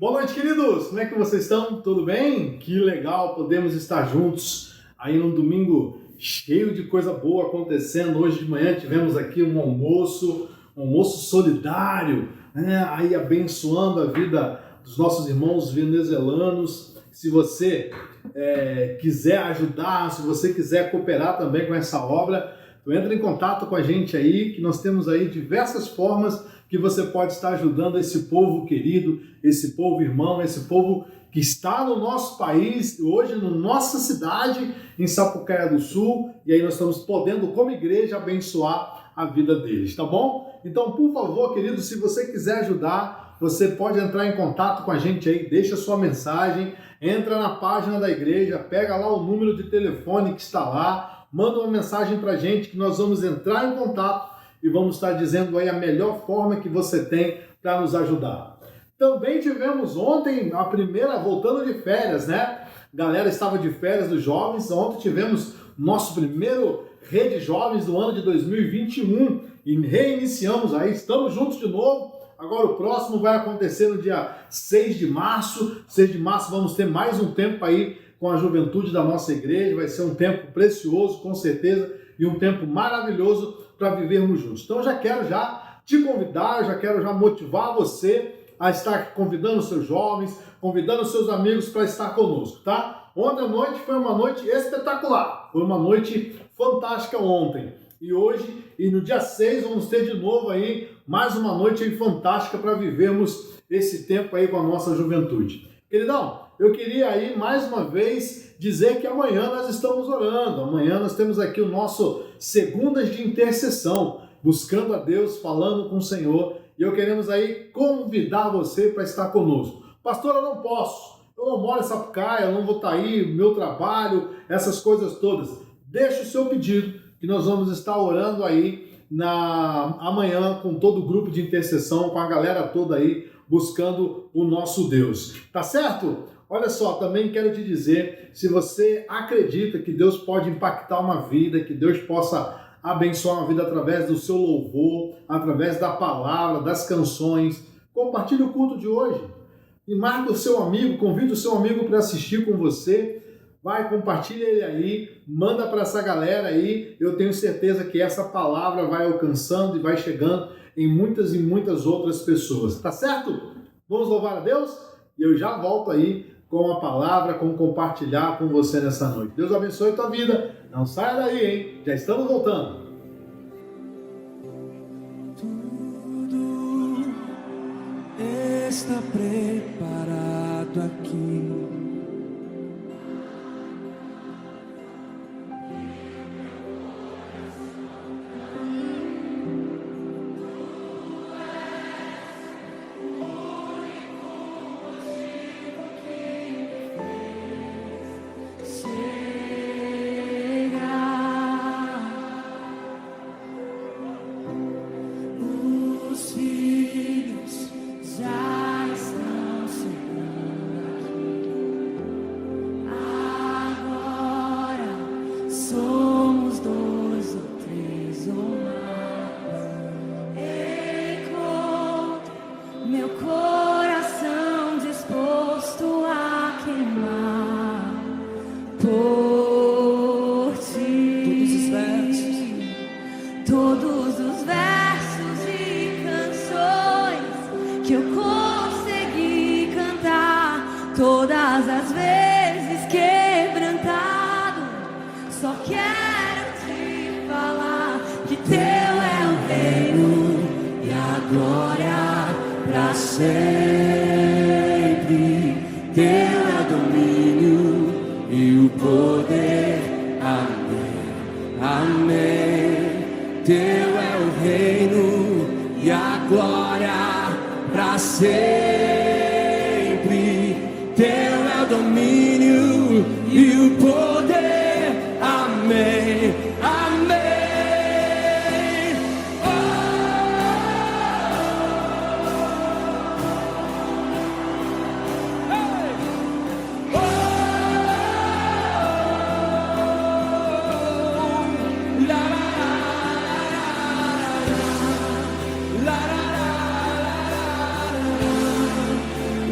Boa noite, queridos! Como é que vocês estão? Tudo bem? Que legal podemos estar juntos aí num domingo cheio de coisa boa acontecendo. Hoje de manhã tivemos aqui um almoço solidário, né? Aí abençoando a vida dos nossos irmãos venezuelanos. Se você quiser ajudar, se você quiser cooperar também com essa obra, tu entra em contato com a gente aí, que nós temos aí diversas formas que você pode estar ajudando esse povo querido, esse povo irmão, esse povo que está no nosso país, hoje na nossa cidade, em Sapucaia do Sul, e aí nós estamos podendo, como igreja, abençoar a vida deles, tá bom? Então, por favor, querido, se você quiser ajudar, você pode entrar em contato com a gente aí, deixa sua mensagem, entra na página da igreja, pega lá o número de telefone que está lá, manda uma mensagem pra gente que nós vamos entrar em contato e vamos estar dizendo aí a melhor forma que você tem para nos ajudar. Também tivemos ontem a primeira, voltando de férias, né? A galera estava de férias dos jovens. Ontem tivemos nosso primeiro Rede Jovens do ano de 2021 e reiniciamos aí, estamos juntos de novo. Agora o próximo vai acontecer no dia 6 de março. 6 de março vamos ter mais um tempo aí com a juventude da nossa igreja. Vai ser um tempo precioso, com certeza, e um tempo maravilhoso para vivermos juntos. Então já quero te convidar, já quero motivar você a estar convidando os seus jovens, convidando os seus amigos para estar conosco, tá? Ontem à noite foi uma noite espetacular, foi uma noite fantástica ontem. E hoje, e no dia 6, vamos ter de novo aí mais uma noite aí fantástica para vivermos esse tempo aí com a nossa juventude. Queridão, eu queria aí mais uma vez dizer que amanhã nós estamos orando. Amanhã nós temos aqui o nosso Segundas de Intercessão, buscando a Deus, falando com o Senhor. E eu queremos aí convidar você para estar conosco. Pastor, eu não posso. Eu não moro em Sapucaia, eu não vou estar aí, meu trabalho, essas coisas todas. Deixa o seu pedido, que nós vamos estar orando aí amanhã com todo o grupo de intercessão, com a galera toda aí, buscando o nosso Deus. Tá certo? Olha só, também quero te dizer, se você acredita que Deus pode impactar uma vida, que Deus possa abençoar uma vida através do seu louvor, através da palavra, das canções, compartilhe o culto de hoje. E marca o seu amigo, convida o seu amigo para assistir com você. Vai, compartilha ele aí, manda para essa galera aí. Eu tenho certeza que essa palavra vai alcançando e vai chegando em muitas e muitas outras pessoas. Tá certo? Vamos louvar a Deus? E eu já volto aí com a palavra, com compartilhar com você nessa noite. Deus abençoe a tua vida. Não saia daí, hein? Já estamos voltando. Tudo está preparado aqui. Todos os versos e canções que eu consegui cantar, todas as vezes quebrantado, só quero te falar que teu é o reino e a glória pra sempre. Teu é o domínio e o poder. Amém, amém. Teu é o reino e a glória para sempre. Teu é o domínio e o poder. Amém, amém.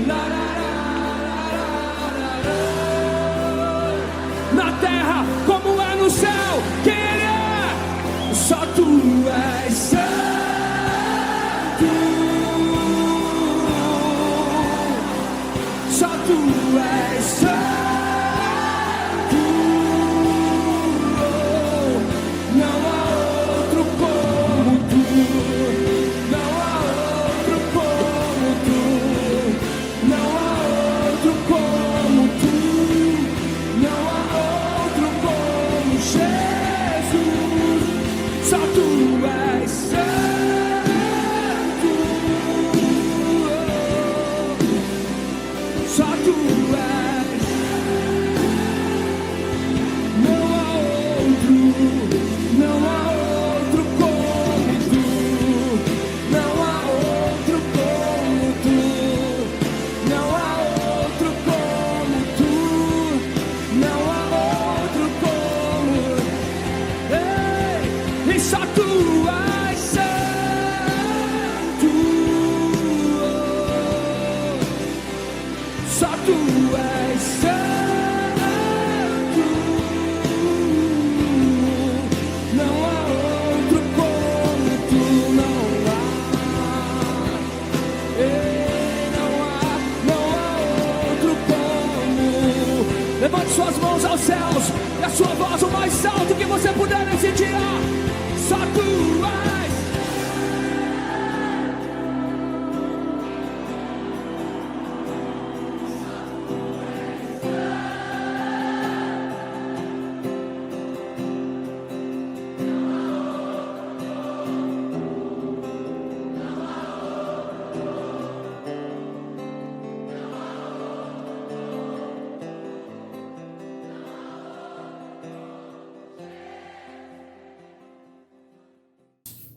La és santo. Só tu és santo. Não há outro como tu. Não há outro como tu. Não há outro como tu. Não há outro como Jesus. Só tu és santo. Só tu és. Não há outro. Não há outro como tu. Não há outro como tu. Não há outro como tu. Não há outro como. Ei, e só tu és santo. Só tu és santo. Não há outro como tu. Não há. Ei, não há outro como. Levante suas mãos aos céus e a sua voz o mais alto que você puder nesse dia. Só tu és.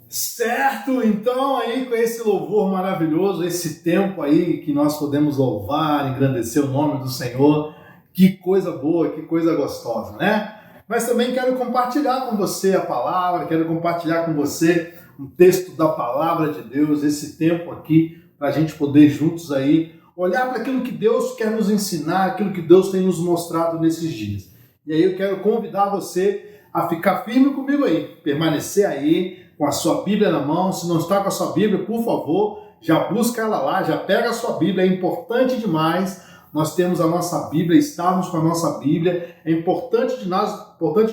Certo, então aí com esse louvor maravilhoso, esse tempo aí que nós podemos louvar, engrandecer o nome do Senhor, que coisa boa, que coisa gostosa, né? Mas também quero compartilhar com você a palavra, quero compartilhar com você um texto da palavra de Deus, esse tempo aqui, para a gente poder juntos aí olhar para aquilo que Deus quer nos ensinar, aquilo que Deus tem nos mostrado nesses dias. E aí eu quero convidar você a ficar firme comigo aí, permanecer aí, com a sua Bíblia na mão. Se não está com a sua Bíblia, por favor, já busca ela lá, já pega a sua Bíblia, é importante demais nós temos a nossa Bíblia, estarmos com a nossa Bíblia, é importante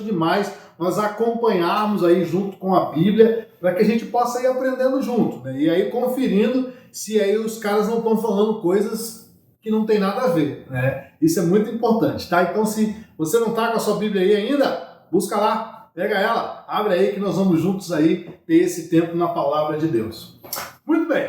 demais nós acompanharmos aí junto com a Bíblia, para que a gente possa ir aprendendo junto, né? E aí conferindo se aí os caras não estão falando coisas que não tem nada a ver, né? Isso é muito importante, tá? Então se você não está com a sua Bíblia aí ainda, busca lá, pega ela, abre aí que nós vamos juntos aí ter esse tempo na palavra de Deus. Muito bem,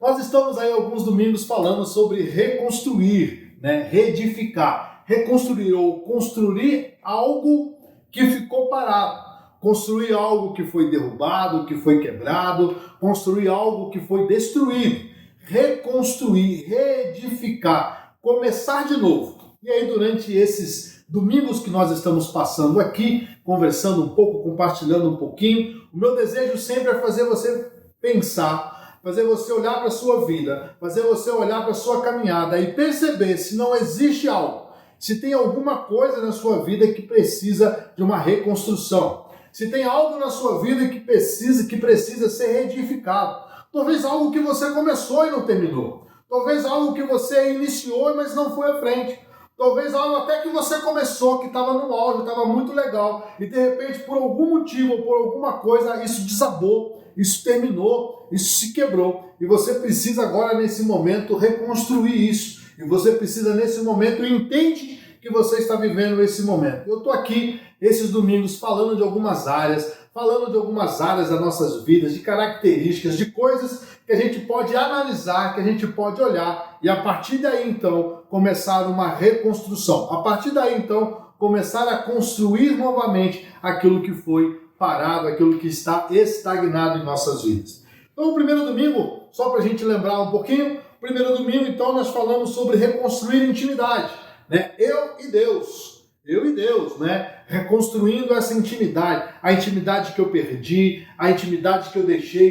nós estamos aí alguns domingos falando sobre reconstruir, né? Reedificar, reconstruir ou construir algo que ficou parado, construir algo que foi derrubado, que foi quebrado, construir algo que foi destruído, reconstruir, reedificar, começar de novo. E aí durante esses domingos que nós estamos passando aqui, conversando um pouco, compartilhando um pouquinho, o meu desejo sempre é fazer você pensar, fazer você olhar para a sua vida, fazer você olhar para a sua caminhada e perceber se não existe algo, se tem alguma coisa na sua vida que precisa de uma reconstrução, se tem algo na sua vida que precisa ser reedificado, talvez algo que você começou e não terminou, talvez algo que você iniciou mas não foi à frente, talvez algo até que você começou, que estava no auge, estava muito legal, e de repente, por algum motivo ou por alguma coisa, isso desabou, isso terminou, isso se quebrou. E você precisa agora, nesse momento, reconstruir isso. E você precisa, nesse momento, entende que você está vivendo esse momento. Eu estou aqui, esses domingos, falando de algumas áreas das nossas vidas, de características, de coisas que a gente pode analisar, que a gente pode olhar, e a partir daí, então, começar uma reconstrução. A partir daí, então, começar a construir novamente aquilo que foi parado, aquilo que está estagnado em nossas vidas. Então, o primeiro domingo, só para a gente lembrar um pouquinho, primeiro domingo, então, nós falamos sobre reconstruir intimidade, né? Eu e Deus, né? Reconstruindo essa intimidade, a intimidade que eu perdi, a intimidade que eu deixei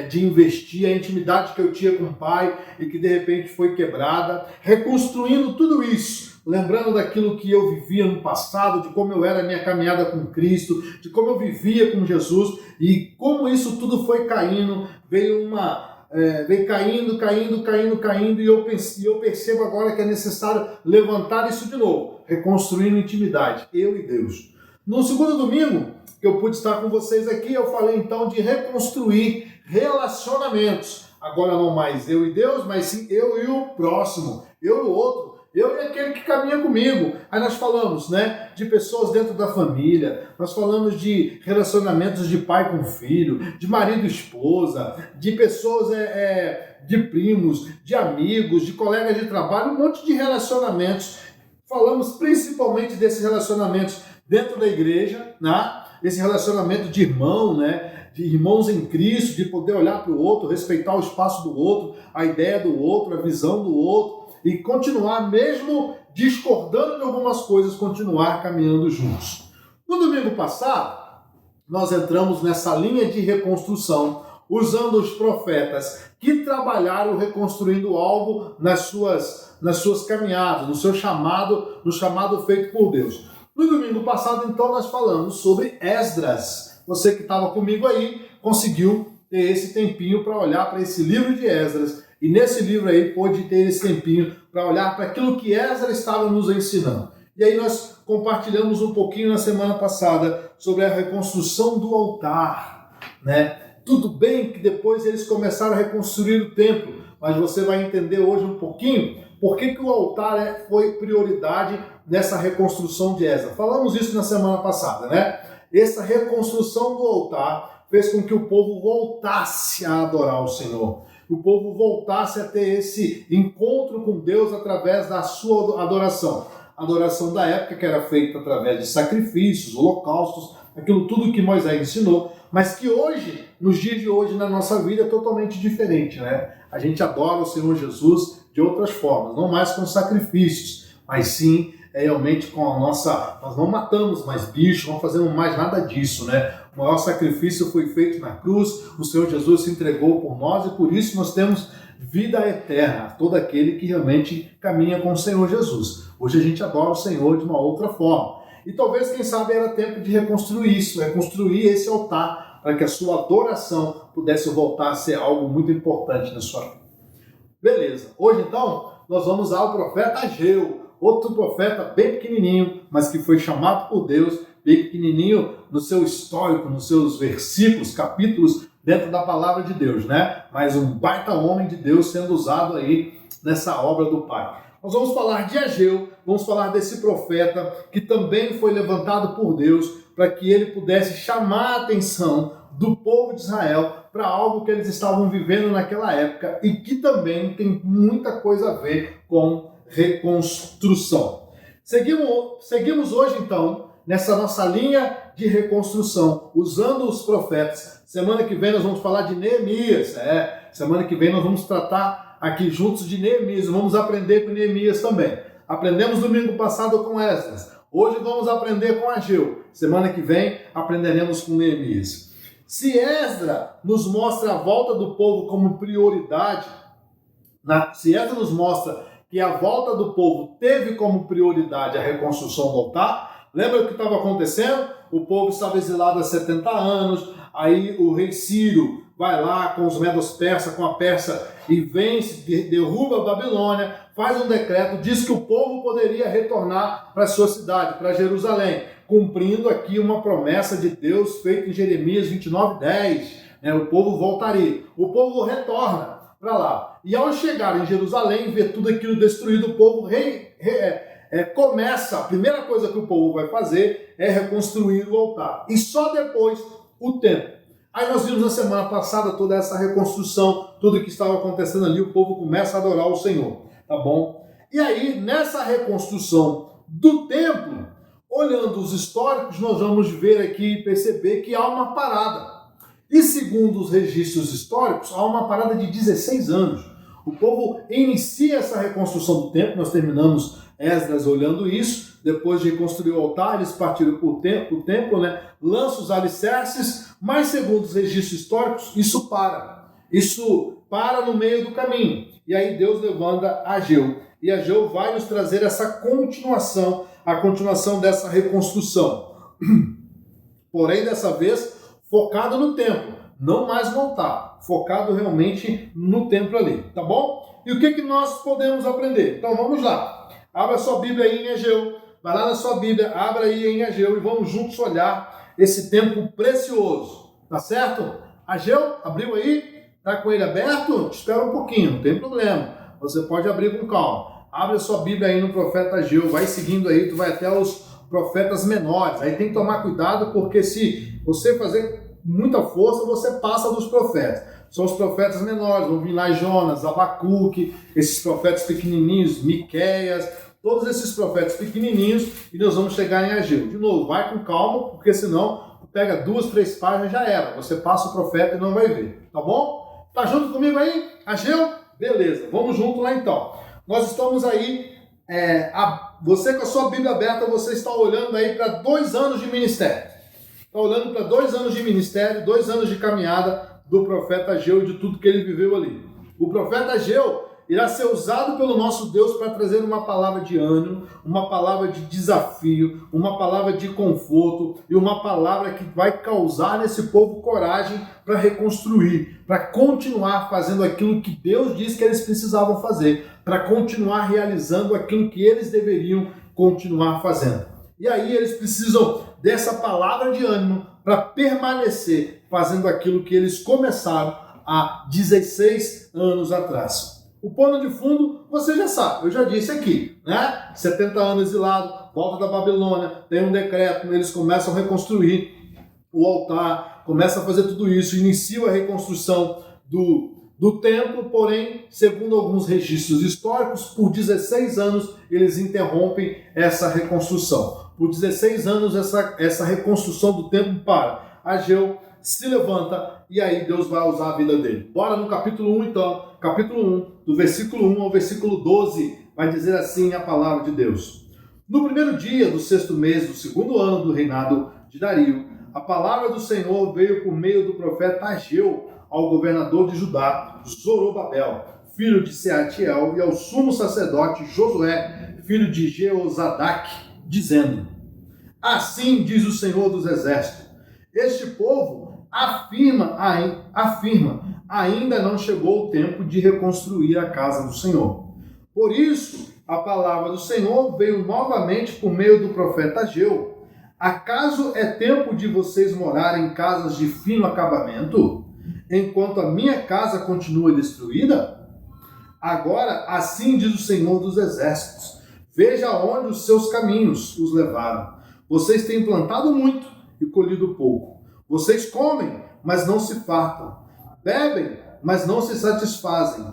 de investir, a intimidade que eu tinha com o Pai e que de repente foi quebrada, reconstruindo tudo isso lembrando daquilo que eu vivia no passado, de como eu era a minha caminhada com Cristo, de como eu vivia com Jesus e como isso tudo foi caindo, veio caindo e eu percebo agora que é necessário levantar isso de novo, reconstruindo intimidade, eu e Deus. No segundo domingo que eu pude estar com vocês aqui, eu falei então de reconstruir relacionamentos. Agora não mais eu e Deus, mas sim eu e o próximo, eu e o outro, eu e aquele que caminha comigo. Aí nós falamos, né, de pessoas dentro da família, nós falamos de relacionamentos de pai com filho, de marido e esposa, de pessoas, de primos, de amigos, de colegas de trabalho, um monte de relacionamentos. Falamos principalmente desses relacionamentos dentro da igreja, né? Esse relacionamento de irmão, né? De irmãos em Cristo, de poder olhar para o outro, respeitar o espaço do outro, a ideia do outro, a visão do outro, e continuar, mesmo discordando de algumas coisas, continuar caminhando juntos. No domingo passado, nós entramos nessa linha de reconstrução, usando os profetas que trabalharam reconstruindo algo nas suas caminhadas, no chamado feito por Deus. No domingo passado, então, nós falamos sobre Esdras. Você que estava comigo aí, conseguiu ter esse tempinho para olhar para esse livro de Esdras. E nesse livro aí, pôde ter esse tempinho para olhar para aquilo que Esdras estava nos ensinando. E aí nós compartilhamos um pouquinho na semana passada sobre a reconstrução do altar, né? Tudo bem que depois eles começaram a reconstruir o templo, mas você vai entender hoje um pouquinho por que o altar foi prioridade nessa reconstrução de Esdras. Falamos isso na semana passada, né? Essa reconstrução do altar fez com que o povo voltasse a adorar o Senhor. O povo voltasse a ter esse encontro com Deus através da sua adoração. A adoração da época que era feita através de sacrifícios, holocaustos, aquilo tudo que Moisés ensinou, mas que hoje, nos dias de hoje, na nossa vida é totalmente diferente, né? A gente adora o Senhor Jesus de outras formas, não mais com sacrifícios, mas sim realmente com a nossa... Nós não matamos mais bichos, não fazemos mais nada disso, né? O maior sacrifício foi feito na cruz, o Senhor Jesus se entregou por nós e por isso nós temos vida eterna, todo aquele que realmente caminha com o Senhor Jesus. Hoje a gente adora o Senhor de uma outra forma. E talvez, quem sabe, era tempo de reconstruir isso, reconstruir esse altar, para que a sua adoração pudesse voltar a ser algo muito importante na sua vida. Beleza, hoje então nós vamos ao profeta Ageu, outro profeta bem pequenininho, mas que foi chamado por Deus, bem pequenininho no seu histórico, nos seus versículos, capítulos dentro da palavra de Deus, né? Mas um baita homem de Deus sendo usado aí nessa obra do Pai. Nós vamos falar de Ageu, vamos falar desse profeta que também foi levantado por Deus para que ele pudesse chamar a atenção do povo de Israel para algo que eles estavam vivendo naquela época e que também tem muita coisa a ver com reconstrução. Seguimos hoje então nessa nossa linha de reconstrução, usando os profetas. Semana que vem nós vamos falar de Neemias, semana que vem nós vamos tratar aqui juntos de Neemias, vamos aprender com Neemias também. Aprendemos domingo passado com Esdras, hoje vamos aprender com Ageu, semana que vem aprenderemos com Neemias. Se Esdras nos mostra a volta do povo como prioridade, se Esdras nos mostra que a volta do povo teve como prioridade a reconstrução do altar, lembra o que estava acontecendo? O povo estava exilado há 70 anos, aí o rei Ciro vai lá com os medos persas, com a Pérsia, e vence, derruba a Babilônia, faz um decreto, diz que o povo poderia retornar para a sua cidade, para Jerusalém, cumprindo aqui uma promessa de Deus feita em Jeremias 29:10, né? O povo voltaria, o povo retorna para lá. E ao chegar em Jerusalém, ver tudo aquilo destruído, o povo começa, a primeira coisa que o povo vai fazer é reconstruir o altar. E só depois o templo. Aí nós vimos na semana passada toda essa reconstrução, tudo que estava acontecendo ali, o povo começa a adorar o Senhor, tá bom? E aí, nessa reconstrução do templo, olhando os históricos, nós vamos ver aqui e perceber que há uma parada. E segundo os registros históricos, há uma parada de 16 anos. O povo inicia essa reconstrução do templo, nós terminamos Esdras olhando isso, depois de reconstruir o altar, eles partiram para o templo, né? Lançam os alicerces, mas segundo os registros históricos, isso para no meio do caminho. E aí Deus levanta Ageu. e Ageu vai nos trazer essa continuação, a continuação dessa reconstrução. Porém, dessa vez, focado no templo, não mais no altar, focado realmente no templo ali, tá bom? E o que nós podemos aprender? Então vamos lá, abra sua Bíblia aí em Ageu, vai lá na sua Bíblia, abra aí em Ageu e vamos juntos olhar esse templo precioso, tá certo? Ageu, abriu aí? Tá com ele aberto? Espera um pouquinho, não tem problema. Você pode abrir com calma. Abre a sua Bíblia aí no profeta Ageu, vai seguindo aí, tu vai até os profetas menores. Aí tem que tomar cuidado, porque se você fazer muita força, você passa dos profetas. São os profetas menores, vão vir lá Jonas, Abacuque, esses profetas pequenininhos, Miqueias, todos esses profetas pequenininhos, e nós vamos chegar em Ageu. De novo, vai com calma, porque senão pega 2, 3 páginas, já era. Você passa o profeta e não vai ver, tá bom? Tá junto comigo aí? Ageu? Beleza, vamos junto lá então. Nós estamos aí, você com a sua Bíblia aberta, você está olhando aí para 2 anos de ministério. Está olhando para 2 anos de ministério, 2 anos de caminhada do profeta Ageu e de tudo que ele viveu ali. O profeta Ageu irá ser usado pelo nosso Deus para trazer uma palavra de ânimo, uma palavra de desafio, uma palavra de conforto e uma palavra que vai causar nesse povo coragem para reconstruir, para continuar fazendo aquilo que Deus disse que eles precisavam fazer, para continuar realizando aquilo que eles deveriam continuar fazendo. E aí eles precisam dessa palavra de ânimo para permanecer fazendo aquilo que eles começaram há 16 anos atrás. O pano de fundo, você já sabe, eu já disse aqui, né? 70 anos exilado, volta da Babilônia, tem um decreto, eles começam a reconstruir o altar, começam a fazer tudo isso, iniciam a reconstrução do templo, porém, segundo alguns registros históricos, por 16 anos eles interrompem essa reconstrução. Por 16 anos essa reconstrução do templo para. Ageu se levanta e aí Deus vai usar a vida dele. Bora no capítulo 1 então, capítulo 1, do versículo 1 ao versículo 12, vai dizer assim a palavra de Deus. No primeiro dia do 6º mês do 2º ano do reinado de Dario, a palavra do Senhor veio por meio do profeta Ageu ao governador de Judá, Zorobabel, filho de Sealtiel, e ao sumo sacerdote Josué, filho de Jeozadak, dizendo: Assim diz o Senhor dos Exércitos, este povo afirma, ainda não chegou o tempo de reconstruir a casa do Senhor. Por isso, a palavra do Senhor veio novamente por meio do profeta Ageu. Acaso é tempo de vocês morarem em casas de fino acabamento, enquanto a minha casa continua destruída? Agora, assim diz o Senhor dos Exércitos, veja onde os seus caminhos os levaram. Vocês têm plantado muito e colhido pouco. Vocês comem, mas não se fartam. Bebem, mas não se satisfazem.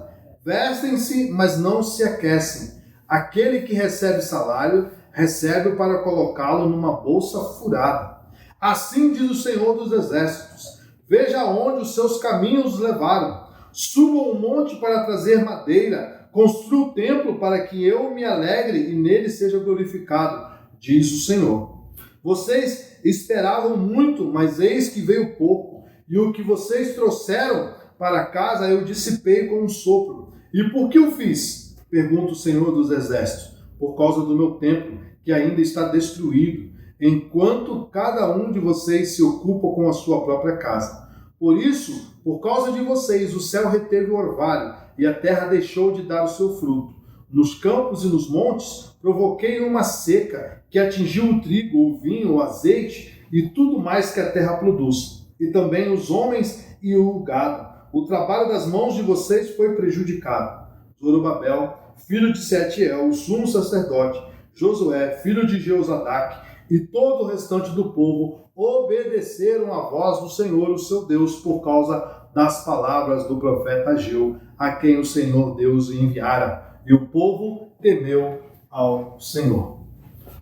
Vestem-se, mas não se aquecem. Aquele que recebe salário, recebe para colocá-lo numa bolsa furada. Assim diz o Senhor dos Exércitos. Veja onde os seus caminhos os levaram. Subam um monte para trazer madeira. Construa o templo para que eu me alegre e nele seja glorificado, diz o Senhor. Vocês esperavam muito, mas eis que veio pouco, e o que vocês trouxeram para casa eu dissipei com um sopro. E por que o fiz? Pergunta o Senhor dos Exércitos. Por causa do meu templo, que ainda está destruído, enquanto cada um de vocês se ocupa com a sua própria casa. Por isso, por causa de vocês, o céu reteve o orvalho, e a terra deixou de dar o seu fruto. Nos campos e nos montes, provoquei uma seca que atingiu o trigo, o vinho, o azeite e tudo mais que a terra produz, e também os homens e o gado. O trabalho das mãos de vocês foi prejudicado. Zorobabel, filho de Sealtiel, o sumo sacerdote, Josué, filho de Jeozadak, e todo o restante do povo obedeceram à voz do Senhor, o seu Deus, por causa das palavras do profeta Ageu, a quem o Senhor Deus enviara. E o povo temeu ao Senhor.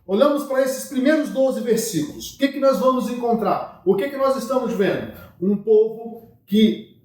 Olhamos para esses primeiros 12 versículos. O que nós vamos encontrar? O que nós estamos vendo? Um povo que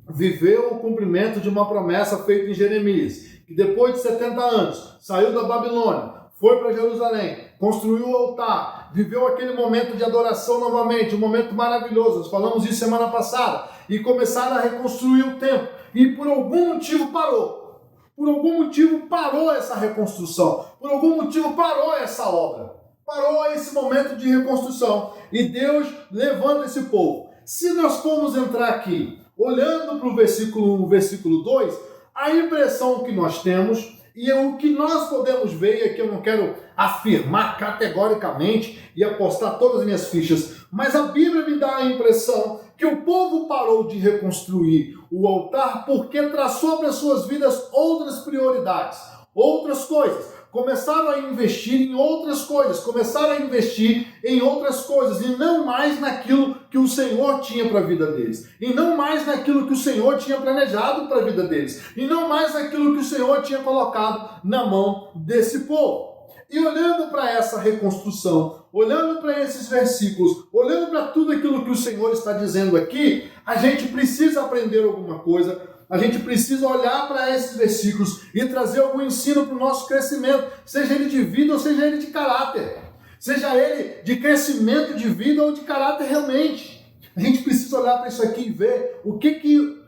viveu o cumprimento de uma promessa feita em Jeremias, que depois de 70 anos saiu da Babilônia, foi para Jerusalém, construiu o altar, viveu aquele momento de adoração novamente, um momento maravilhoso, nós falamos isso semana passada, e começaram a reconstruir o templo, e por algum motivo parou. Por algum motivo parou essa reconstrução, por algum motivo parou essa obra, parou esse momento de reconstrução. E Deus levanta esse povo. Se nós formos entrar aqui, olhando para o versículo 1, versículo 2, a impressão que nós temos e o que nós podemos ver, e aqui eu não quero afirmar categoricamente e apostar todas as minhas fichas, mas a Bíblia me dá a impressão que o povo parou de reconstruir o altar porque traçou para suas vidas outras prioridades, outras coisas. Começaram a investir em outras coisas, começaram a investir em outras coisas e não mais naquilo que o Senhor tinha para a vida deles, e não mais naquilo que o Senhor tinha planejado para a vida deles, e não mais naquilo que o Senhor tinha colocado na mão desse povo. E olhando para essa reconstrução, olhando para esses versículos, olhando para tudo aquilo que o Senhor está dizendo aqui, a gente precisa aprender alguma coisa. A gente precisa olhar para esses versículos e trazer algum ensino para o nosso crescimento, seja ele de vida ou seja ele de caráter. Seja ele de crescimento de vida ou de caráter realmente. A gente precisa olhar para isso aqui e ver o que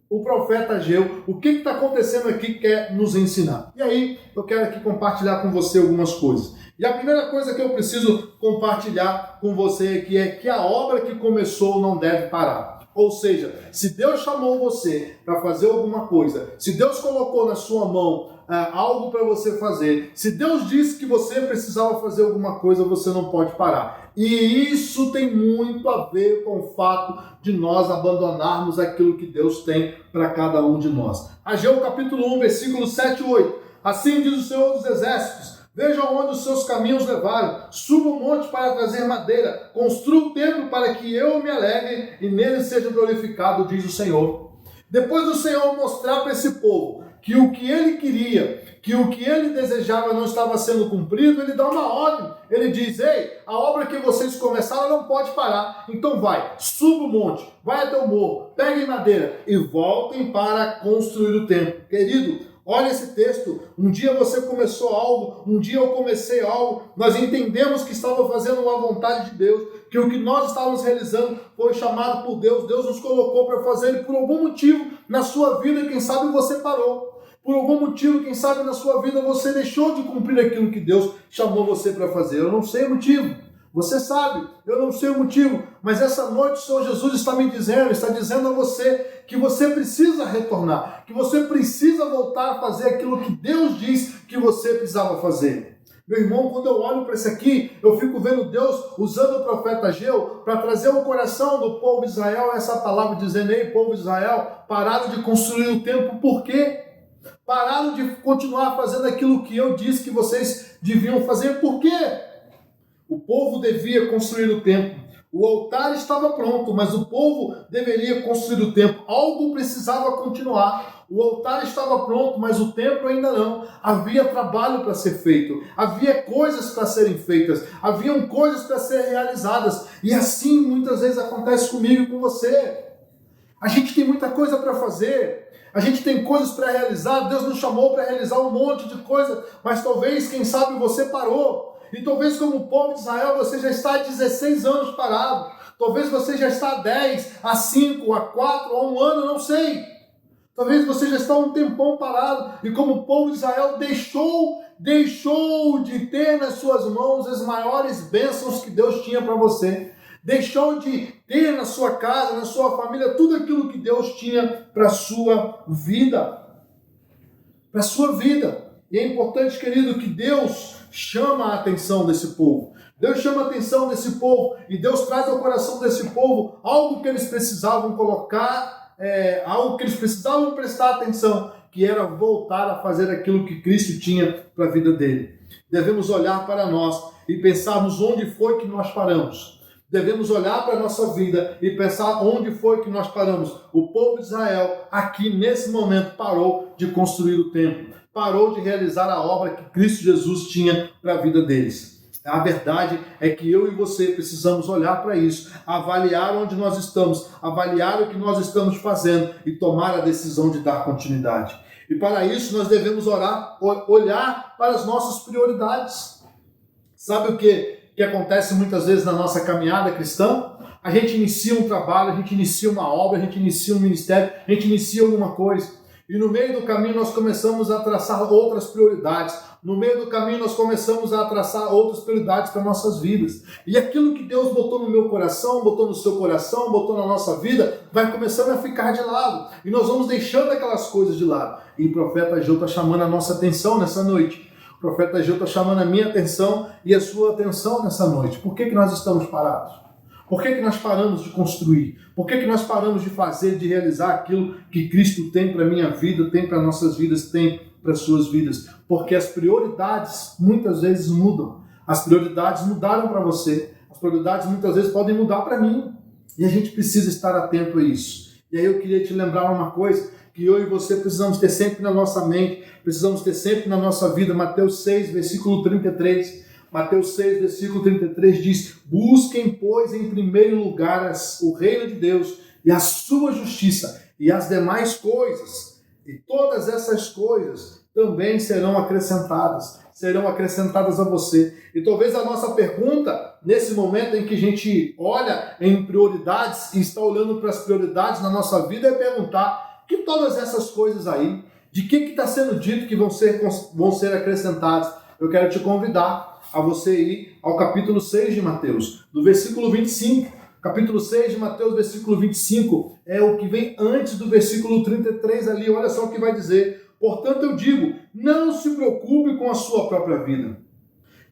o profeta Ageu, o que está acontecendo aqui quer nos ensinar. E aí eu quero aqui compartilhar com você algumas coisas. E a primeira coisa que eu preciso compartilhar com você aqui é que a obra que começou não deve parar. Ou seja, se Deus chamou você para fazer alguma coisa, se Deus colocou na sua mão algo para você fazer, se Deus disse que você precisava fazer alguma coisa, você não pode parar. E isso tem muito a ver com o fato de nós abandonarmos aquilo que Deus tem para cada um de nós. Ageu capítulo 1, versículo 7 e 8. Assim diz o Senhor dos Exércitos: veja onde os seus caminhos levaram, suba o monte para trazer madeira, construa o templo para que eu me alegre e nele seja glorificado, diz o Senhor. Depois do Senhor mostrar para esse povo que o que ele queria, que o que ele desejava não estava sendo cumprido, ele dá uma ordem. Ele diz: ei, a obra que vocês começaram não pode parar, então vai, suba o monte, vai até o morro, peguem madeira e voltem para construir o templo. Querido, olha esse texto. Um dia você começou algo, um dia eu comecei algo, nós entendemos que estava fazendo uma vontade de Deus, que o que nós estávamos realizando foi chamado por Deus, Deus nos colocou para fazer, e por algum motivo na sua vida, quem sabe você parou. Por algum motivo, quem sabe na sua vida você deixou de cumprir aquilo que Deus chamou você para fazer. Eu não sei o motivo. Você sabe, eu não sei o motivo, mas essa noite o Senhor Jesus está me dizendo, está dizendo a você que você precisa retornar, que você precisa voltar a fazer aquilo que Deus diz que você precisava fazer. Meu irmão, quando eu olho para isso aqui, eu fico vendo Deus usando o profeta Ageu para trazer ao coração do povo de Israel essa palavra, dizendo: ei, povo de Israel, pararam de construir o templo, por quê? Pararam de continuar fazendo aquilo que eu disse que vocês deviam fazer, por quê? O povo devia construir o templo. O altar estava pronto, mas o povo deveria construir o templo. Algo precisava continuar. O altar estava pronto, mas o templo ainda não. Havia trabalho para ser feito. Havia coisas para serem feitas. Haviam coisas para serem realizadas. E assim muitas vezes acontece comigo e com você. A gente tem muita coisa para fazer. A gente tem coisas para realizar. Deus nos chamou para realizar um monte de coisa. Mas talvez, quem sabe, você parou. E talvez, como o povo de Israel, você já está há 16 anos parado. Talvez você já está há 10, há 5, há 4, há 1 ano, não sei. Talvez você já está há um tempão parado. E como o povo de Israel deixou de ter nas suas mãos as maiores bênçãos que Deus tinha para você. Deixou de ter na sua casa, na sua família, tudo aquilo que Deus tinha para a sua vida. Para a sua vida. E é importante, querido, que Deus chama a atenção desse povo. Deus chama a atenção desse povo e Deus traz ao coração desse povo algo que eles precisavam colocar, algo que eles precisavam prestar atenção, que era voltar a fazer aquilo que Cristo tinha para a vida dele. Devemos olhar para nós e pensarmos onde foi que nós paramos. Devemos olhar para a nossa vida e pensar onde foi que nós paramos. O povo de Israel, aqui nesse momento, parou de construir o templo. Parou de realizar a obra que Cristo Jesus tinha para a vida deles. A verdade é que eu e você precisamos olhar para isso, avaliar onde nós estamos, avaliar o que nós estamos fazendo e tomar a decisão de dar continuidade. E para isso nós devemos olhar para as nossas prioridades. Sabe o que acontece muitas vezes na nossa caminhada cristã? A gente inicia um trabalho, a gente inicia uma obra, a gente inicia um ministério, a gente inicia alguma coisa. E no meio do caminho nós começamos a traçar outras prioridades. No meio do caminho nós começamos a traçar outras prioridades para nossas vidas. E aquilo que Deus botou no meu coração, botou no seu coração, botou na nossa vida, vai começando a ficar de lado. E nós vamos deixando aquelas coisas de lado. E o profeta Ageu está chamando a nossa atenção nessa noite. O profeta Ageu está chamando a minha atenção e a sua atenção nessa noite. Por que nós estamos parados? Por que nós paramos de construir? Por que nós paramos de fazer, de realizar aquilo que Cristo tem para a minha vida, tem para nossas vidas, tem para as suas vidas? Porque as prioridades muitas vezes mudam. As prioridades mudaram para você. As prioridades muitas vezes podem mudar para mim. E a gente precisa estar atento a isso. E aí eu queria te lembrar uma coisa que eu e você precisamos ter sempre na nossa mente, precisamos ter sempre na nossa vida. Mateus 6, versículo 33. Mateus 6, versículo 33 diz: busquem, pois, em primeiro lugar o reino de Deus e a sua justiça, e as demais coisas, e todas essas coisas também serão acrescentadas a você. E talvez a nossa pergunta, nesse momento em que a gente olha em prioridades e está olhando para as prioridades na nossa vida, é perguntar: que todas essas coisas aí, de que está sendo dito que vão ser acrescentadas? Eu quero te convidar a você ir ao capítulo 6 de Mateus, do versículo 25. Capítulo 6 de Mateus, versículo 25, é o que vem antes do versículo 33 ali. Olha só o que vai dizer: portanto eu digo, não se preocupe com a sua própria vida,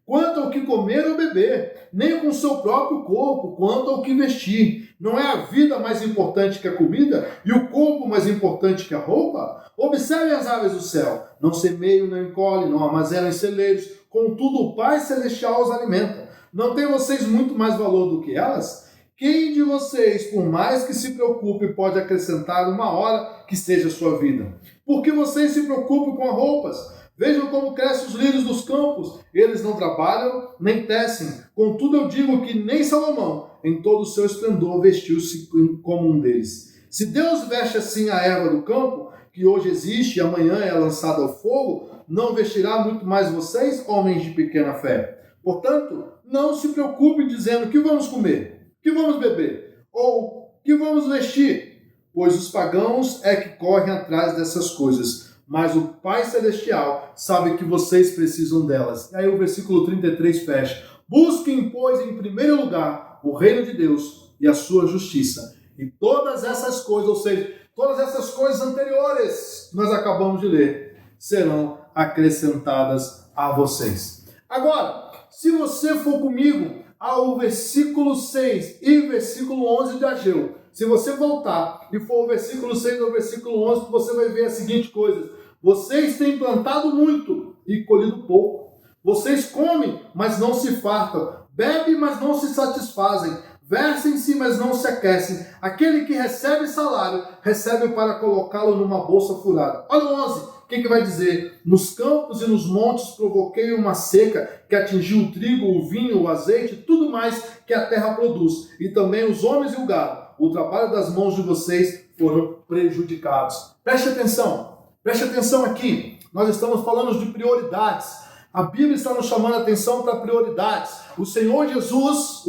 quanto ao que comer ou beber, nem com o seu próprio corpo, quanto ao que vestir. Não é a vida mais importante que a comida, e o corpo mais importante que a roupa? Observem as aves do céu, não semeiam, não encolhem, não armazenam em celeiros, contudo o Pai Celestial os alimenta. Não tem vocês muito mais valor do que elas? Quem de vocês, por mais que se preocupe, pode acrescentar uma hora que seja a sua vida? Porque vocês se preocupam com as roupas? Vejam como crescem os lírios dos campos. Eles não trabalham, nem tecem. Contudo eu digo que nem Salomão, em todo o seu esplendor, vestiu-se como um deles. Se Deus veste assim a erva do campo, que hoje existe e amanhã é lançada ao fogo, não vestirá muito mais vocês, homens de pequena fé? Portanto, não se preocupe dizendo: que vamos comer, que vamos beber, ou que vamos vestir, pois os pagãos é que correm atrás dessas coisas. Mas o Pai Celestial sabe que vocês precisam delas. E aí o versículo 33 fecha: busquem, pois, em primeiro lugar o reino de Deus e a sua justiça. E todas essas coisas, ou seja, todas essas coisas anteriores que nós acabamos de ler, serão acrescentadas a vocês. Agora, se você for comigo ao versículo 6 e versículo 11 de Ageu, se você voltar e for o versículo 6 ao versículo 11, você vai ver a seguinte coisa: vocês têm plantado muito e colhido pouco. Vocês comem, mas não se fartam. Bebem, mas não se satisfazem. Vestem-se, mas não se aquecem. Aquele que recebe salário, recebe para colocá-lo numa bolsa furada. Olha o 11, o que vai dizer? Nos campos e nos montes provoquei uma seca que atingiu o trigo, o vinho, o azeite, tudo mais que a terra produz. E também os homens e o gado. O trabalho das mãos de vocês foram prejudicados. Preste atenção aqui. Nós estamos falando de prioridades. A Bíblia está nos chamando a atenção para prioridades. O Senhor Jesus,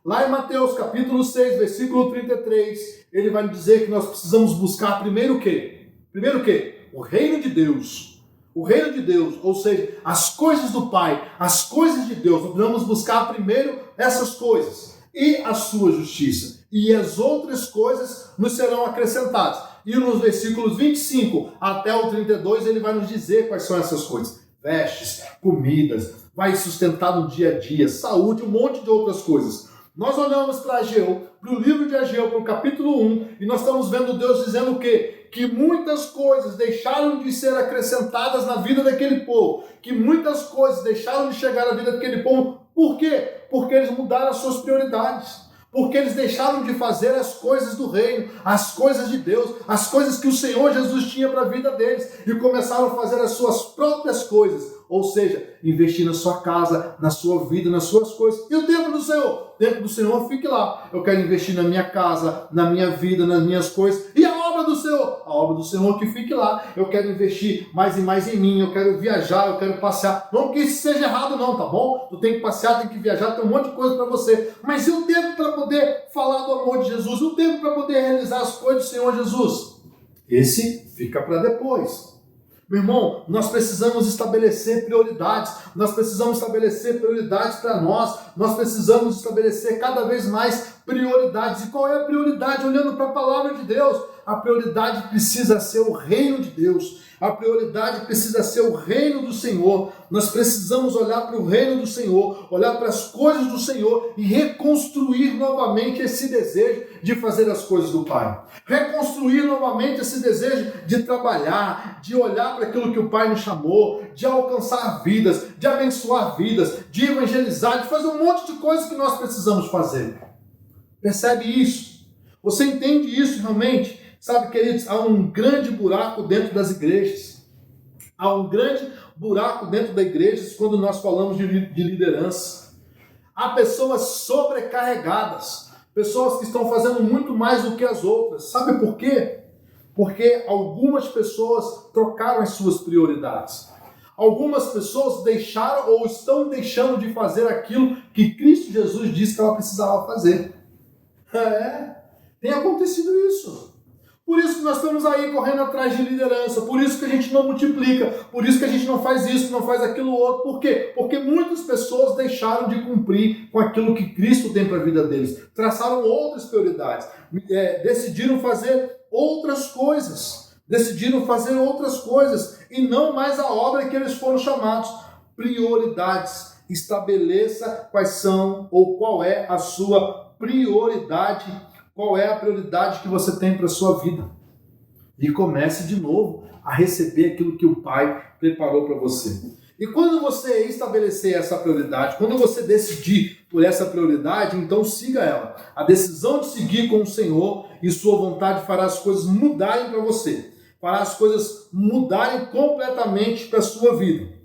lá em Mateus capítulo 6, versículo 33, ele vai dizer que nós precisamos buscar primeiro o quê? Primeiro o quê? O reino de Deus. O reino de Deus, ou seja, as coisas do Pai, as coisas de Deus. Nós precisamos buscar primeiro essas coisas e a sua justiça. E as outras coisas nos serão acrescentadas. E nos versículos 25 até o 32, ele vai nos dizer quais são essas coisas. Vestes, comidas, vai sustentar no dia a dia, saúde, um monte de outras coisas. Nós olhamos para Ageu, para o livro de Ageu, para o capítulo 1, e nós estamos vendo Deus dizendo o quê? Que muitas coisas deixaram de ser acrescentadas na vida daquele povo. Que muitas coisas deixaram de chegar na vida daquele povo. Por quê? Porque eles mudaram as suas prioridades. Porque eles deixaram de fazer as coisas do reino, as coisas de Deus, as coisas que o Senhor Jesus tinha para a vida deles, e começaram a fazer as suas próprias coisas, ou seja, investir na sua casa, na sua vida, nas suas coisas. E o tempo do Senhor? O tempo do Senhor fique lá. Eu quero investir na minha casa, na minha vida, nas minhas coisas. E a obra do Senhor? A obra do Senhor que fique lá. Eu quero investir mais e mais em mim, eu quero viajar, eu quero passear. Não que isso seja errado não, tá bom? Tu tem que passear, tem que viajar, tem um monte de coisa para você. Mas e o tempo para poder falar do amor de Jesus? E o tempo para poder realizar as coisas do Senhor Jesus? esse fica para depois. Meu irmão, nós precisamos estabelecer prioridades, nós precisamos estabelecer prioridades para nós precisamos estabelecer cada vez mais prioridades. E qual é a prioridade? Olhando para a palavra de Deus, a prioridade precisa ser o reino de Deus. A prioridade precisa ser o reino do Senhor. Nós precisamos olhar para o reino do Senhor, olhar para as coisas do Senhor e reconstruir novamente esse desejo de fazer as coisas do Pai. Reconstruir novamente esse desejo de trabalhar, de olhar para aquilo que o Pai nos chamou, de alcançar vidas, de abençoar vidas, de evangelizar, de fazer um monte de coisas que nós precisamos fazer. Percebe isso? Você entende isso realmente? Sabe, queridos, há um grande buraco dentro das igrejas. Há um grande buraco dentro da igreja quando nós falamos de liderança. Há pessoas sobrecarregadas, pessoas que estão fazendo muito mais do que as outras. Sabe por quê? Porque algumas pessoas trocaram as suas prioridades. Algumas pessoas deixaram ou estão deixando de fazer aquilo que Cristo Jesus disse que ela precisava fazer. Tem acontecido isso. Por isso que nós estamos aí correndo atrás de liderança, por isso que a gente não multiplica, por isso que a gente não faz isso, não faz aquilo outro. Por quê? Porque muitas pessoas deixaram de cumprir com aquilo que Cristo tem para a vida deles. Traçaram outras prioridades, decidiram fazer outras coisas. E não mais a obra que eles foram chamados. Prioridades. Estabeleça quais são ou qual é a sua prioridade. Qual é a prioridade que você tem para a sua vida? E comece de novo a receber aquilo que o Pai preparou para você. E quando você estabelecer essa prioridade, quando você decidir por essa prioridade, então siga ela. A decisão de seguir com o Senhor e sua vontade fará as coisas mudarem para você. Fará as coisas mudarem completamente para a sua vida.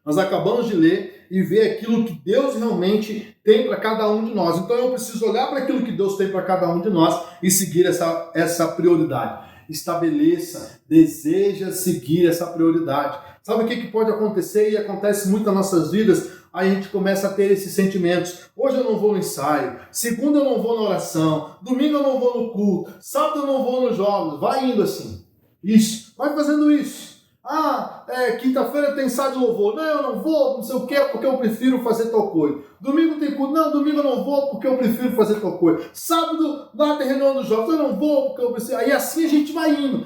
Nós acabamos de ler e ver aquilo que Deus realmente tem para cada um de nós. Então eu preciso olhar para aquilo que Deus tem para cada um de nós e seguir essa prioridade. Estabeleça, deseja seguir essa prioridade. Sabe o que pode acontecer e acontece muito nas nossas vidas? Aí a gente começa a ter esses sentimentos. Hoje eu não vou no ensaio, segunda eu não vou na oração, domingo eu não vou no culto, sábado eu não vou nos jogos. Vai indo assim. Isso, vai fazendo isso. Quinta-feira tem ensaio de louvor. Não, eu não vou, não sei o que, porque eu prefiro fazer tal coisa. Domingo tem culto. Não, domingo eu não vou, porque eu prefiro fazer tal coisa. Sábado, lá tem reunião dos jovens. Eu não vou, porque eu preciso. Aí assim a gente vai indo.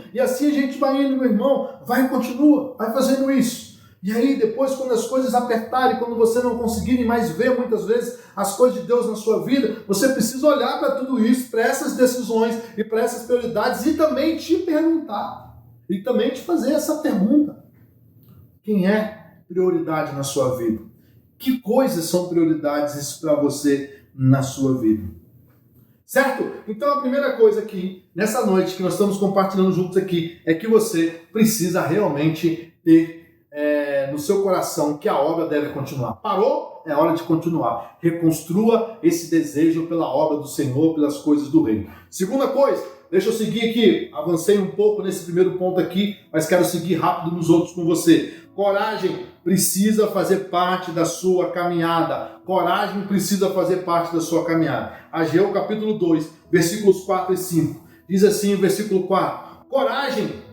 Meu irmão. Vai e continua. Vai fazendo isso. E aí depois, quando as coisas apertarem, quando você não conseguir mais ver muitas vezes as coisas de Deus na sua vida, você precisa olhar para tudo isso, para essas decisões e para essas prioridades e também te perguntar. E também te fazer essa pergunta. Quem é prioridade na sua vida? Que coisas são prioridades para você na sua vida? Certo? Então a primeira coisa aqui, nessa noite que nós estamos compartilhando juntos aqui, é que você precisa realmente ter no seu coração que a obra deve continuar. Parou? É hora de continuar. Reconstrua esse desejo pela obra do Senhor, pelas coisas do reino. Segunda coisa, deixa eu seguir aqui, avancei um pouco nesse primeiro ponto aqui, mas quero seguir rápido nos outros com você. Coragem precisa fazer parte da sua caminhada. Coragem precisa fazer parte da sua caminhada. Ageu capítulo 2, versículos 4 e 5. Diz assim o versículo 4. Coragem,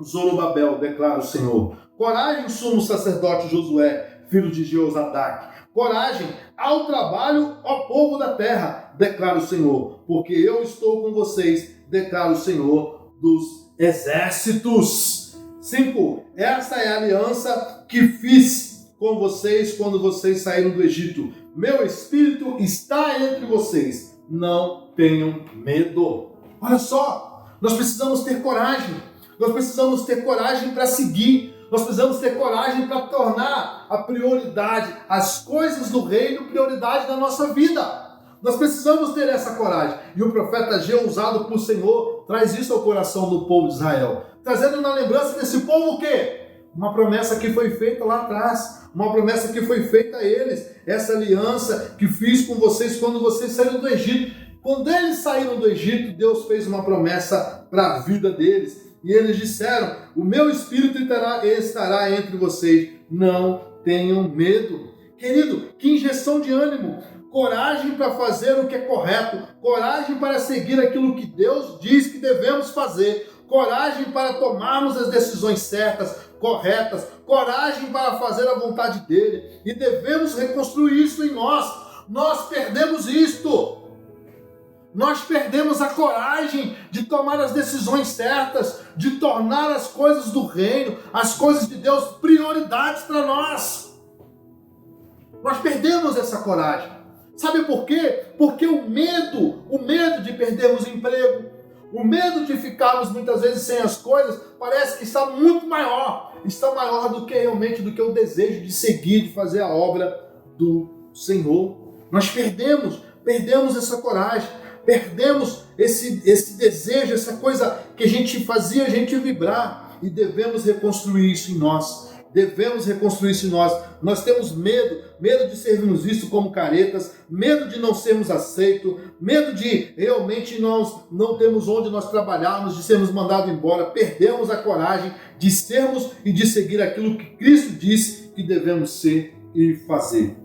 Zorobabel, declara o Senhor. Coragem, sumo sacerdote Josué, filho de Jeozadak. Coragem ao trabalho, ó povo da terra, declara o Senhor, porque eu estou com vocês, declara o Senhor dos exércitos. 5. Essa é a aliança que fiz com vocês quando vocês saíram do Egito. Meu espírito está entre vocês. Não tenham medo. Olha só, nós precisamos ter coragem. Nós precisamos ter coragem para seguir. Nós precisamos ter coragem para tornar a prioridade, as coisas do reino, prioridade da nossa vida. Nós precisamos ter essa coragem. E o profeta Ageu, usado por Senhor, traz isso ao coração do povo de Israel. Trazendo na lembrança desse povo o quê? Uma promessa que foi feita lá atrás. Uma promessa que foi feita a eles. Essa aliança que fiz com vocês quando vocês saíram do Egito. Quando eles saíram do Egito, Deus fez uma promessa para a vida deles. E eles disseram, o meu espírito estará entre vocês. Não tenham medo. Querido, que injeção de ânimo. Coragem para fazer o que é correto. Coragem para seguir aquilo que Deus diz que devemos fazer. coragem para tomarmos as decisões certas, corretas, coragem para fazer a vontade dele. E devemos reconstruir isso em nós. Nós perdemos isto. Nós perdemos a coragem de tomar as decisões certas, de tornar as coisas do reino, as coisas de Deus, prioridades para nós. Nós perdemos essa coragem. Sabe por quê? Porque o medo de perdermos emprego, o medo de ficarmos muitas vezes sem as coisas, parece que está muito maior. Está maior do que realmente, do que o desejo de seguir, de fazer a obra do Senhor. Nós perdemos essa coragem, perdemos esse desejo, essa coisa que a gente fazia a gente vibrar, e devemos reconstruir isso em nós. Devemos reconstruir isso em nós. Nós temos medo de sermos vistos como caretas, medo de não sermos aceitos, medo de realmente nós não termos onde nós trabalharmos, de sermos mandados embora. Perdemos a coragem de sermos e de seguir aquilo que Cristo disse que devemos ser e fazer.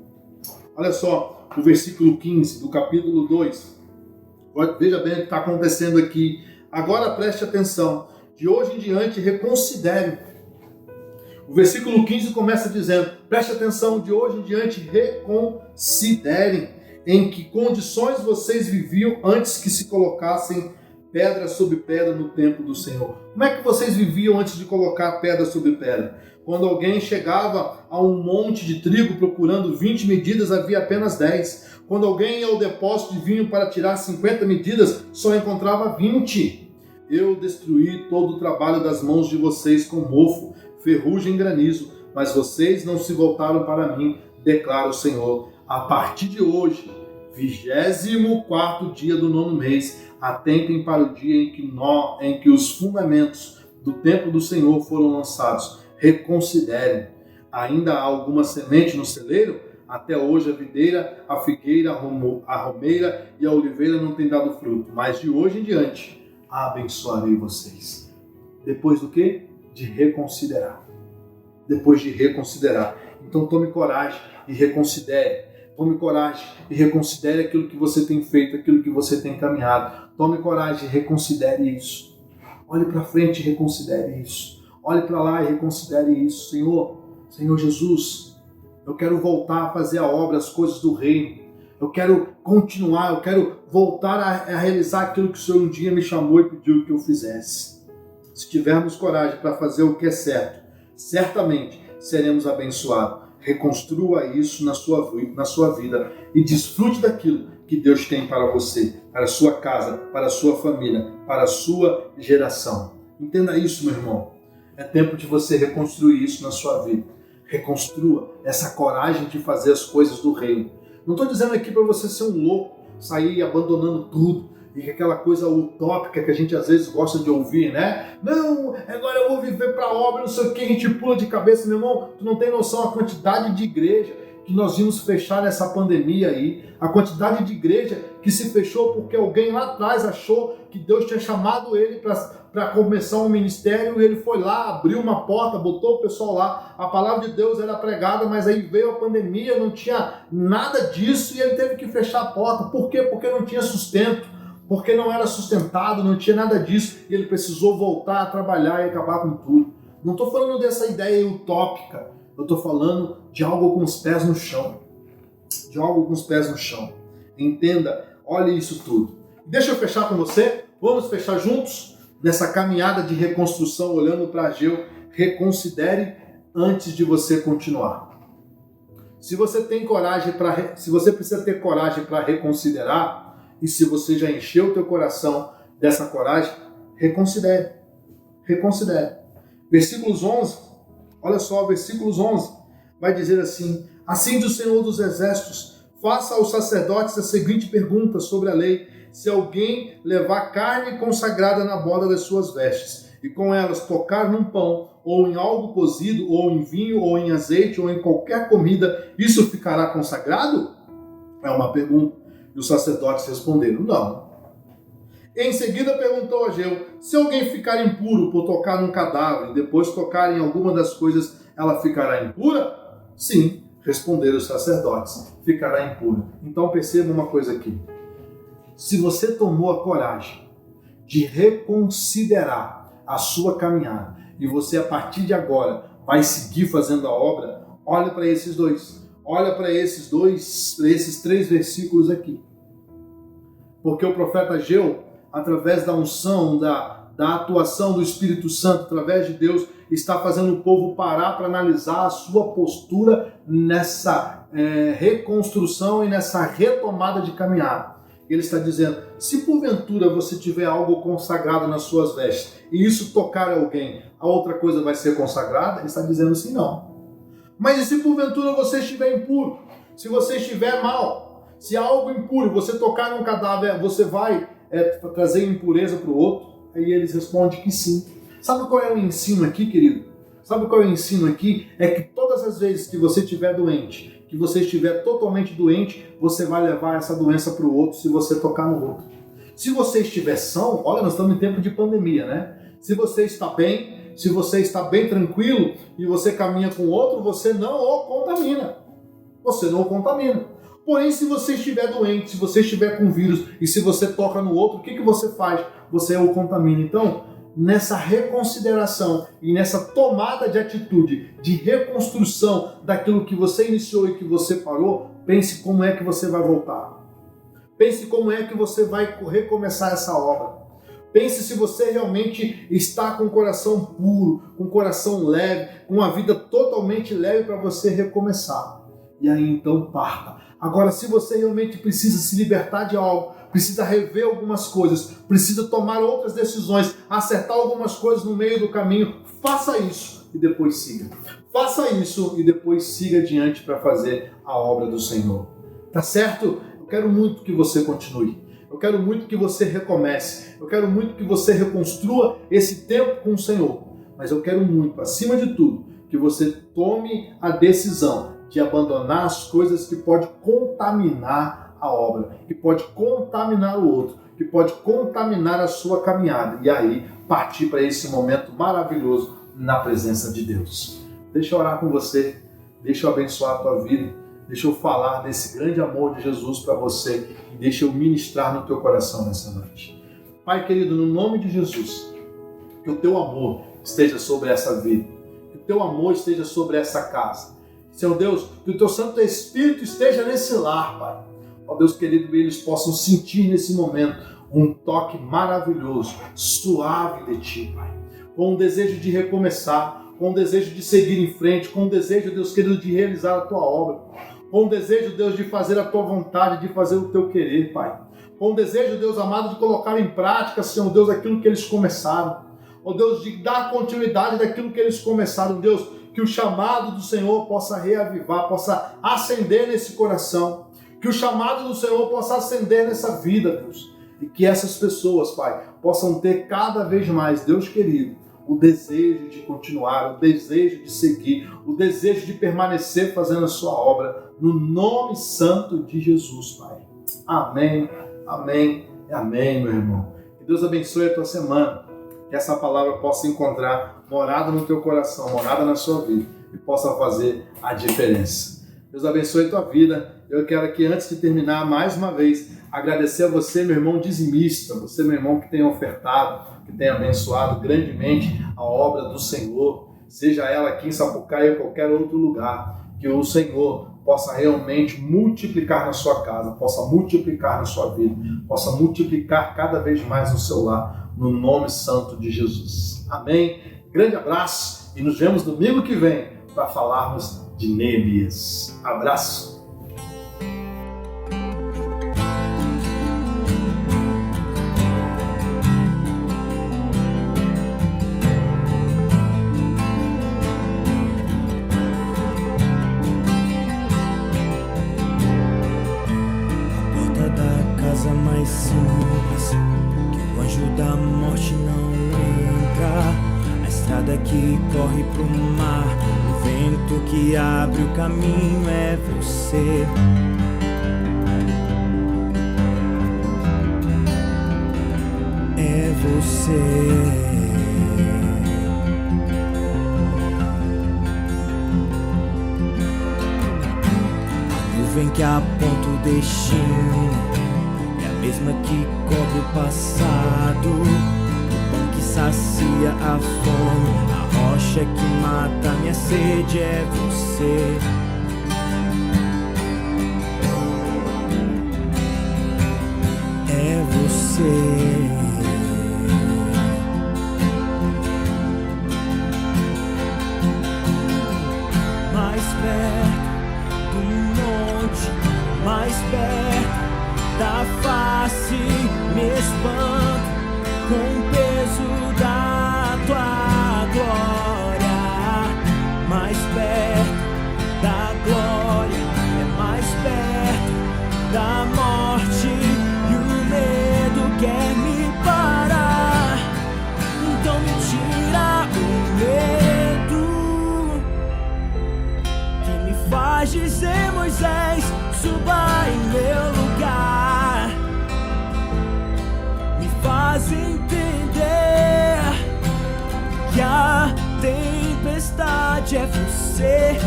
Olha só, o versículo 15 do capítulo 2. Veja bem o que está acontecendo aqui. Agora preste atenção. De hoje em diante, reconsidere. O versículo 15 começa dizendo, preste atenção, de hoje em diante reconsiderem em que condições vocês viviam antes que se colocassem pedra sobre pedra no templo do Senhor. Como é que vocês viviam antes de colocar pedra sobre pedra? Quando alguém chegava a um monte de trigo procurando 20 medidas, havia apenas 10. Quando alguém ia ao depósito de vinho para tirar 50 medidas, só encontrava 20. Eu destruí todo o trabalho das mãos de vocês com mofo, ferrugem e granizo, mas vocês não se voltaram para mim, declara o Senhor. A partir de hoje, 24º dia do 9º mês, atentem para o dia em que os fundamentos do templo do Senhor foram lançados. Reconsiderem. Ainda há alguma semente no celeiro? Até hoje a videira, a figueira, a romeira e a oliveira não têm dado fruto, mas de hoje em diante abençoarei vocês. Depois do quê? De reconsiderar. Depois de reconsiderar. Então tome coragem e reconsidere. Tome coragem e reconsidere aquilo que você tem feito, aquilo que você tem caminhado. Tome coragem e reconsidere isso. Olhe para frente e reconsidere isso. Olhe para lá e reconsidere isso. Senhor Jesus, eu quero voltar a fazer a obra, as coisas do reino. Eu quero continuar, eu quero voltar a realizar aquilo que o Senhor um dia me chamou e pediu que eu fizesse. Se tivermos coragem para fazer o que é certo, certamente seremos abençoados. Reconstrua isso na sua vida e desfrute daquilo que Deus tem para você, para a sua casa, para a sua família, para a sua geração. Entenda isso, meu irmão. É tempo de você reconstruir isso na sua vida. Reconstrua essa coragem de fazer as coisas do reino. Não estou dizendo aqui para você ser um louco, sair abandonando tudo, e aquela coisa utópica que a gente às vezes gosta de ouvir, né? Não, agora eu vou viver para a obra, não sei o que, a gente pula de cabeça. Meu irmão, tu não tem noção a quantidade de igreja que nós vimos fechar nessa pandemia aí, a quantidade de igreja que se fechou porque alguém lá atrás achou que Deus tinha chamado ele para começar um ministério, e ele foi lá, abriu uma porta, botou o pessoal lá, a palavra de Deus era pregada, mas aí veio a pandemia, não tinha nada disso e ele teve que fechar a porta. Por quê? Porque não tinha sustento, porque não era sustentado, não tinha nada disso, e ele precisou voltar a trabalhar e acabar com tudo. Não estou falando dessa ideia utópica, eu estou falando de algo com os pés no chão. De algo com os pés no chão. Entenda, olhe isso tudo. Deixa eu fechar com você, vamos fechar juntos nessa caminhada de reconstrução, olhando para Ageu. Reconsidere antes de você continuar. Se você tem coragem se você precisa ter coragem para reconsiderar, e se você já encheu o teu coração dessa coragem, reconsidere. Reconsidere. Versículos 11, olha só, versículos 11, vai dizer assim: assim diz o Senhor dos Exércitos, faça aos sacerdotes a seguinte pergunta sobre a lei: se alguém levar carne consagrada na borda das suas vestes, e com elas tocar num pão, ou em algo cozido, ou em vinho, ou em azeite, ou em qualquer comida, isso ficará consagrado? É uma pergunta. E os sacerdotes responderam: não. Em seguida perguntou Ageu: se alguém ficar impuro por tocar num cadáver, e depois tocar em alguma das coisas, ela ficará impura? Sim, responderam os sacerdotes, ficará impura. Então perceba uma coisa aqui. Se você tomou a coragem de reconsiderar a sua caminhada e você a partir de agora vai seguir fazendo a obra, olha para esses dois. Olha para esses três versículos aqui. Porque o profeta Ageu, através da unção, da atuação do Espírito Santo, através de Deus, está fazendo o povo parar para analisar a sua postura nessa reconstrução e nessa retomada de caminhada. Ele está dizendo, se porventura você tiver algo consagrado nas suas vestes e isso tocar alguém, a outra coisa vai ser consagrada? Ele está dizendo assim, não. Mas e se porventura você estiver impuro? Se você estiver mal? Se há algo impuro, você tocar num cadáver, você vai trazer impureza para o outro? Aí eles respondem que sim. Sabe qual é o ensino aqui, querido? Sabe qual é o ensino aqui? É que todas as vezes que você estiver doente, que você estiver totalmente doente, você vai levar essa doença para o outro se você tocar no outro. Se você estiver são, olha, nós estamos em tempo de pandemia, né? Se você está bem, se você está bem tranquilo e você caminha com o outro, você não o contamina. Você não o contamina. Porém, se você estiver doente, se você estiver com vírus e se você toca no outro, o que você faz? Você o contamina. Então, nessa reconsideração e nessa tomada de atitude, de reconstrução daquilo que você iniciou e que você parou, pense como é que você vai voltar. Pense como é que você vai recomeçar essa obra. Pense se você realmente está com o coração puro, com o coração leve, com uma vida totalmente leve para você recomeçar. E aí então parta. Agora, se você realmente precisa se libertar de algo, precisa rever algumas coisas, precisa tomar outras decisões, acertar algumas coisas no meio do caminho, faça isso e depois siga. Faça isso e depois siga adiante para fazer a obra do Senhor. Tá certo? Eu quero muito que você continue. Eu quero muito que você recomece. Eu quero muito que você reconstrua esse tempo com o Senhor. Mas eu quero muito, acima de tudo, que você tome a decisão de abandonar as coisas que podem contaminar a obra, que pode contaminar o outro, que pode contaminar a sua caminhada. E aí, partir para esse momento maravilhoso na presença de Deus. Deixa eu orar com você. Deixa eu abençoar a tua vida. Deixa eu falar desse grande amor de Jesus para você e deixa eu ministrar no teu coração nessa noite. Pai querido, no nome de Jesus, que o teu amor esteja sobre essa vida, que o teu amor esteja sobre essa casa. Senhor Deus, que o teu Santo Espírito esteja nesse lar, Pai. Ó Deus querido, eles possam sentir nesse momento um toque maravilhoso, suave de Ti, Pai. Com o desejo de recomeçar, com o desejo de seguir em frente, com o desejo, Deus querido, de realizar a Tua obra. Com o desejo, Deus, de fazer a Tua vontade, de fazer o Teu querer, Pai. Com o desejo, Deus amado, de colocar em prática, Senhor Deus, aquilo que eles começaram. Ó Deus, de dar continuidade daquilo que eles começaram, Deus, que o chamado do Senhor possa reavivar, possa acender nesse coração. Que o chamado do Senhor possa acender nessa vida, Deus. E que essas pessoas, Pai, possam ter cada vez mais, Deus querido, o desejo de continuar, o desejo de seguir, o desejo de permanecer fazendo a sua obra, no nome santo de Jesus, Pai. Amém, amém e amém, meu irmão. Que Deus abençoe a tua semana, que essa palavra possa encontrar morada no teu coração, morada na sua vida, e possa fazer a diferença. Deus abençoe a tua vida. Eu quero aqui, antes de terminar, mais uma vez, agradecer a você, meu irmão dizimista, você, meu irmão, que tem ofertado, que tem abençoado grandemente a obra do Senhor, seja ela aqui em Sapucaí ou qualquer outro lugar, que o Senhor possa realmente multiplicar na sua casa, possa multiplicar na sua vida, possa multiplicar cada vez mais no seu lar, no nome santo de Jesus. Amém? Grande abraço e nos vemos domingo que vem para falarmos de Neemias. Abraço! Que corre pro mar, o vento que abre o caminho é você. É você. A nuvem que aponta o destino é a mesma que cobre o passado. sacia a fome, a rocha que mata minha sede é você. É você. Mais perto do monte, mais perto da face, me espanto com o peso da tua glória. Mais perto da glória, é mais perto da morte, e o medo quer me parar. Então me tira o medo que me faz dizer: Moisés, suba em meu lugar. Me faz entender que a tempestade é você,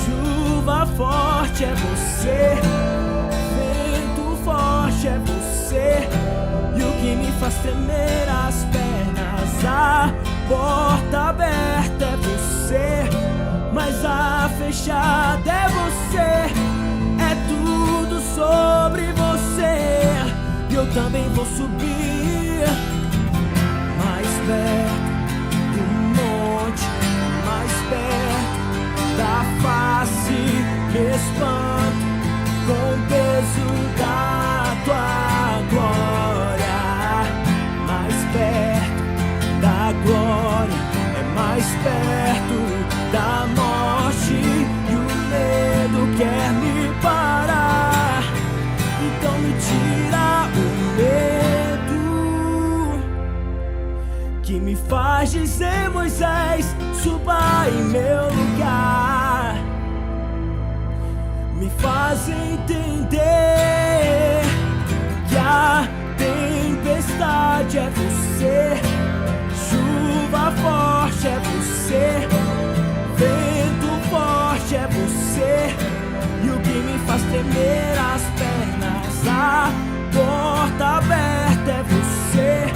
chuva forte é você, vento forte é você, e o que me faz tremer as pernas, a porta aberta é você, mas a fechada é você. É tudo sobre você, e eu também vou subir mais perto do monte, mais perto da face, me espanto com o peso da tua glória. Mais perto da glória, é mais perto da morte, e o medo quer me parar. Então me tira o medo que me faz dizer: Moisés, suba em meu lugar. Me faz entender que a tempestade é você, chuva forte é você, vento forte é você, e o que me faz tremer as pernas, a porta aberta é você,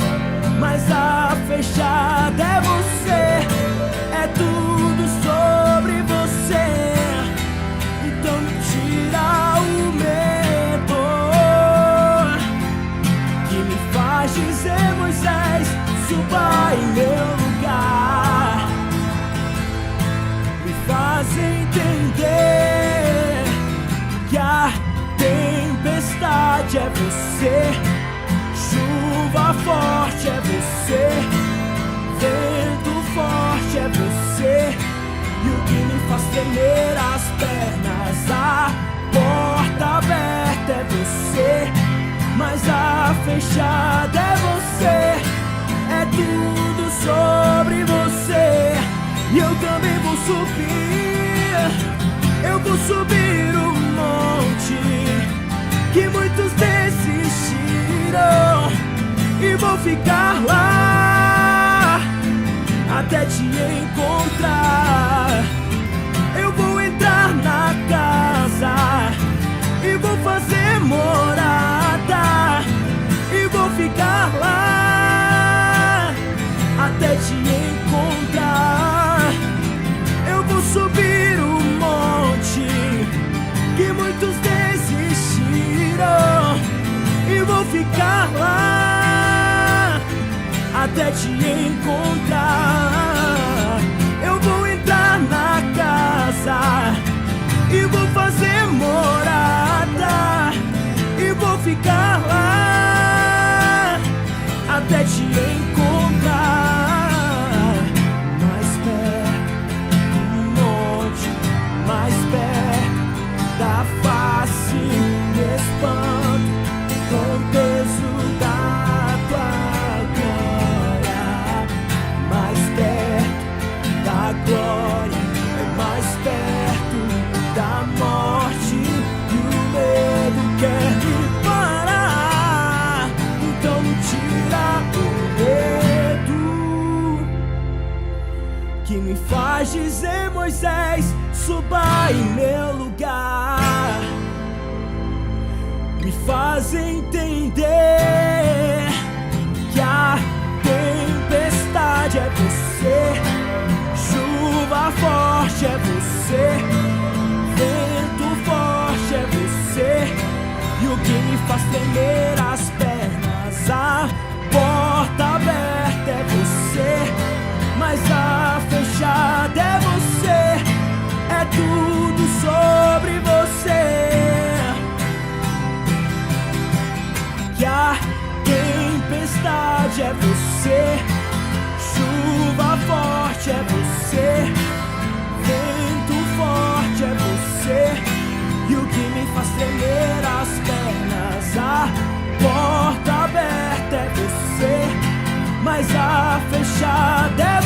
mas a fechada é você. É tudo sobre você, então me tira o medo que me faz dizer: Moisés, suba em meu lugar. Me faz entender que a tempestade é você, chuva forte é você, vento forte é você, e o que me faz tremer as pernas, a porta aberta é você, mas a fechada é você. É tudo sobre você, e eu também vou subir. Eu vou subir o monte que muitos desistiram, e vou ficar lá até te encontrar. Eu vou entrar na casa e vou fazer morada, e vou ficar lá até te encontrar. Eu vou subir o monte que muitos desistiram, e vou ficar lá até te encontrar. Eu vou entrar na casa e vou fazer morada, e vou ficar lá até te encontrar. Mais perto do monte, mais perto da face, me espanto com o peso da tua glória. Mais perto da glória, é mais perto da morte, e o medo quer me parar. Então me tira o medo que me faz dizer: Moisés, suba em meu lugar. Me faz entender que a tempestade tremer as pernas. A porta aberta é você, mas a fechada é você. É tudo sobre você. Que a tempestade é você, chuva forte é você, vento forte é você, e o que me faz tremer as pernas. A porta aberta é você, mas a fechada é